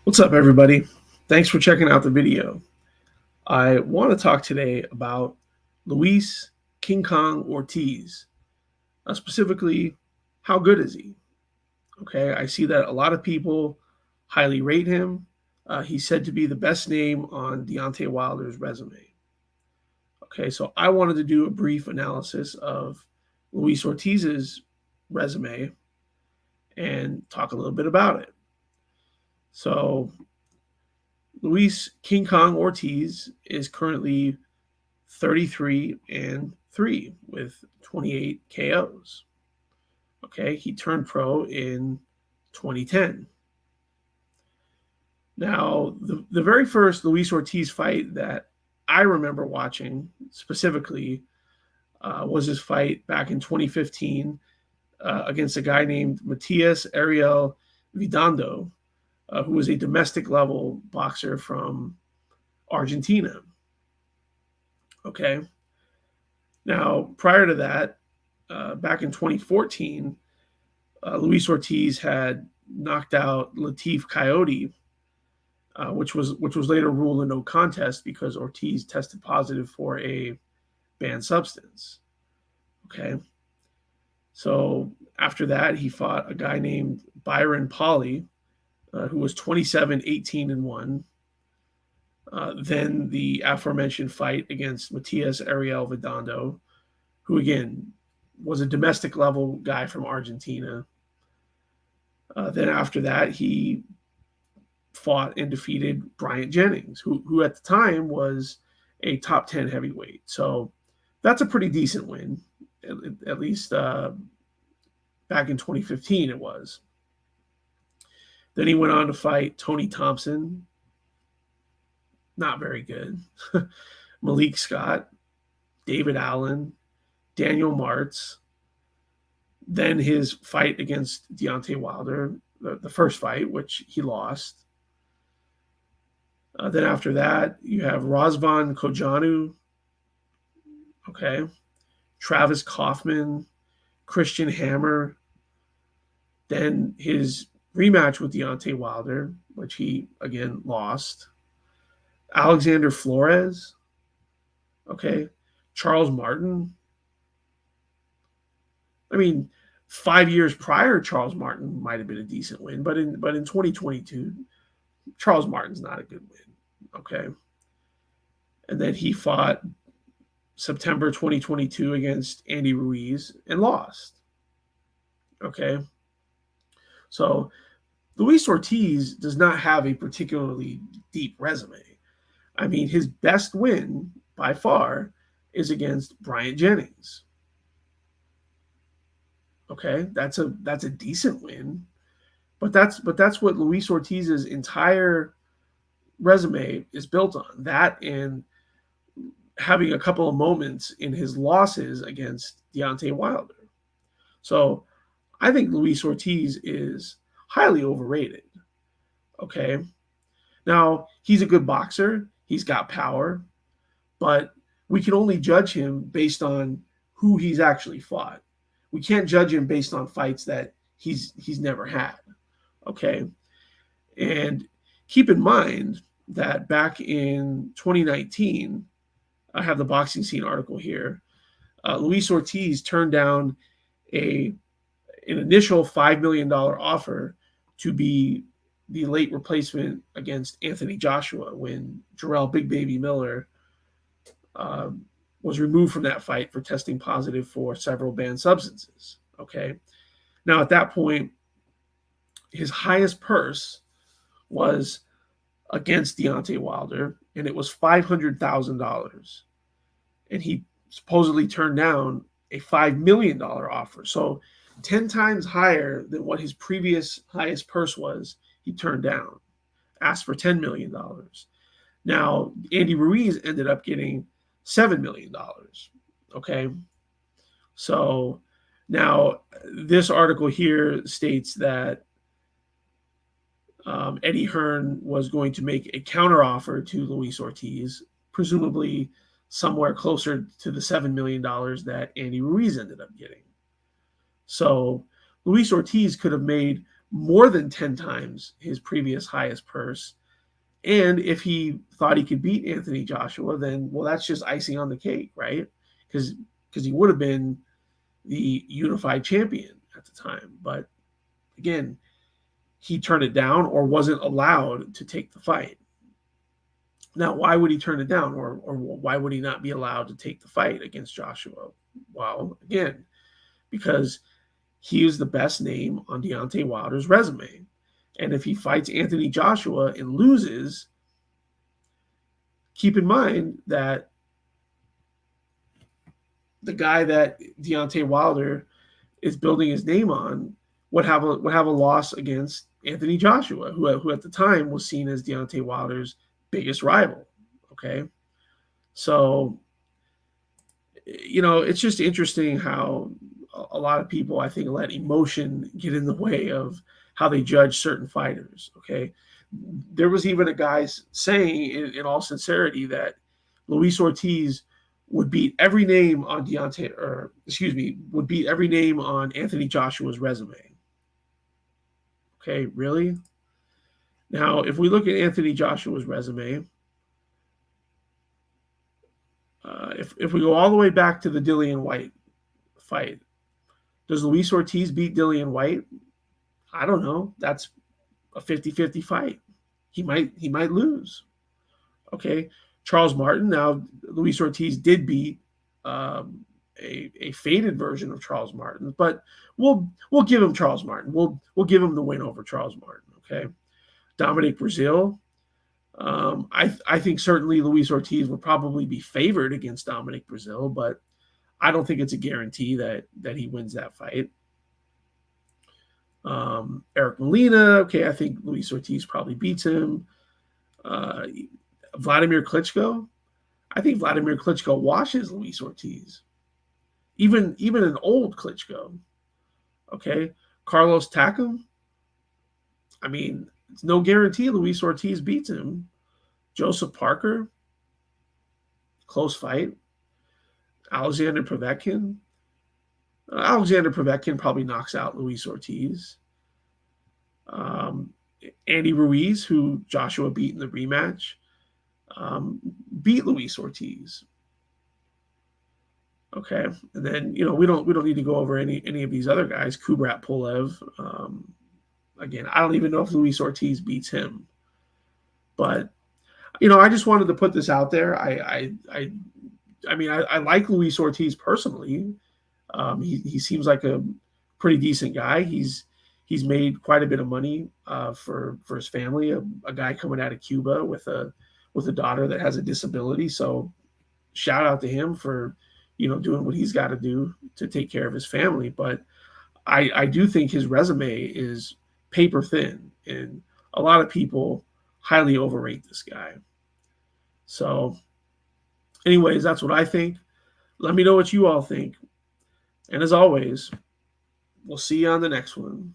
What's up, everybody? Thanks for checking out the video. I want to talk today about Luis King Kong Ortiz. Specifically, how good is he? Okay, I see that a lot of people highly rate him. He's said to be the best name on Deontay Wilder's resume. Okay, so I wanted to do a brief analysis of Luis Ortiz's resume and talk a little bit about it. So, Luis King Kong Ortiz is currently 33-3 with 28 KOs. Okay, he turned pro in 2010. Now, the very first Luis Ortiz fight that I remember watching specifically was his fight back in 2015 against a guy named Matias Ariel Vidando, who was a domestic level boxer from Argentina. Okay. Now, prior to that, back in 2014, Luis Ortiz had knocked out Latif Coyote, which was later ruled a no contest because Ortiz tested positive for a banned substance. Okay. So after that, he fought a guy named Byron Polly, who was 27-18-1. Then the aforementioned fight against Matias Ariel Vidando, who again was a domestic level guy from Argentina. Then after that, he fought and defeated Bryant Jennings, who at the time was a top 10 heavyweight. So that's a pretty decent win, at least back in 2015 it was. Then he went on to fight Tony Thompson, not very good, Malik Scott, David Allen, Daniel Martz. Then his fight against Deontay Wilder, the first fight, which he lost. Then after that, you have Razvan Kojanu, okay, Travis Kaufman, Christian Hammer. Then his rematch with Deontay Wilder, which he, again, lost. Alexander Flores, okay, Charles Martin. I mean, 5 years prior, Charles Martin might have been a decent win, but in 2022, Charles Martin's not a good win, okay? And then he fought September 2022 against Andy Ruiz and lost, okay? So Luis Ortiz does not have a particularly deep resume. I mean, his best win by far is against Bryant Jennings. Okay, that's a decent win, but that's what Luis Ortiz's entire resume is built on. That and having a couple of moments in his losses against Deontay Wilder. So I think Luis Ortiz is highly overrated. Okay, now he's a good boxer. He's got power, but we can only judge him based on who he's actually fought. We can't judge him based on fights that he's never had. Okay, and keep in mind that back in 2019, I have the Boxing Scene article here. Luis Ortiz turned down an initial $5 million offer to be the late replacement against Anthony Joshua when Jarrell Big Baby Miller was removed from that fight for testing positive for several banned substances. Okay. Now, at that point, his highest purse was against Deontay Wilder, and it was $500,000. And he supposedly turned down a $5 million offer. So 10 times higher than what his previous highest purse was, he turned down, asked for $10 million. Now, Andy Ruiz ended up getting $7 million. Okay. So now this article here states that Eddie Hearn was going to make a counteroffer to Luis Ortiz, presumably somewhere closer to the $7 million that Andy Ruiz ended up getting. So Luis Ortiz could have made more than 10 times his previous highest purse. And if he thought he could beat Anthony Joshua, then, well, that's just icing on the cake, right? Because he would have been the unified champion at the time. But again, he turned it down or wasn't allowed to take the fight. Now, why would he turn it down, or why would he not be allowed to take the fight against Joshua? Well, again, because he is the best name on Deontay Wilder's resume. And if he fights Anthony Joshua and loses, keep in mind that the guy that Deontay Wilder is building his name on would have a loss against Anthony Joshua, who at the time was seen as Deontay Wilder's biggest rival. Okay, so it's just interesting how a lot of people, I think, let emotion get in the way of how they judge certain fighters. Okay, there was even a guy saying, in all sincerity, that Luis Ortiz would beat every name on would beat every name on Anthony Joshua's resume. Okay, really? Now, if we look at Anthony Joshua's resume, if we go all the way back to the Dillian White fight, does Luis Ortiz beat Dillian White? I don't know. That's a 50-50 fight. He might lose. Okay, Charles Martin. Now, Luis Ortiz did beat a faded version of Charles Martin, but we'll give him Charles Martin. We'll give him the win over Charles Martin. Okay, Dominic Brazil. I think certainly Luis Ortiz would probably be favored against Dominic Brazil, but I don't think it's a guarantee that he wins that fight. Eric Molina, okay, I think Luis Ortiz probably beats him. Vladimir Klitschko, I think Vladimir Klitschko washes Luis Ortiz. Even an old Klitschko. Okay, Carlos Takam, I mean, it's no guarantee Luis Ortiz beats him. Joseph Parker, close fight. Alexander Povetkin. Alexander Povetkin probably knocks out Luis Ortiz. Andy Ruiz, who Joshua beat in the rematch, beat Luis Ortiz. Okay, and then we don't need to go over any of these other guys. Kubrat Pulev. Again, I don't even know if Luis Ortiz beats him, but I just wanted to put this out there. I mean, I like Luis Ortiz personally. He seems like a pretty decent guy. He's made quite a bit of money for his family. A guy coming out of Cuba with a daughter that has a disability. So shout out to him for doing what he's got to do to take care of his family. But I do think his resume is paper thin, and a lot of people highly overrate this guy. So anyways, that's what I think. Let me know what you all think. And as always, we'll see you on the next one.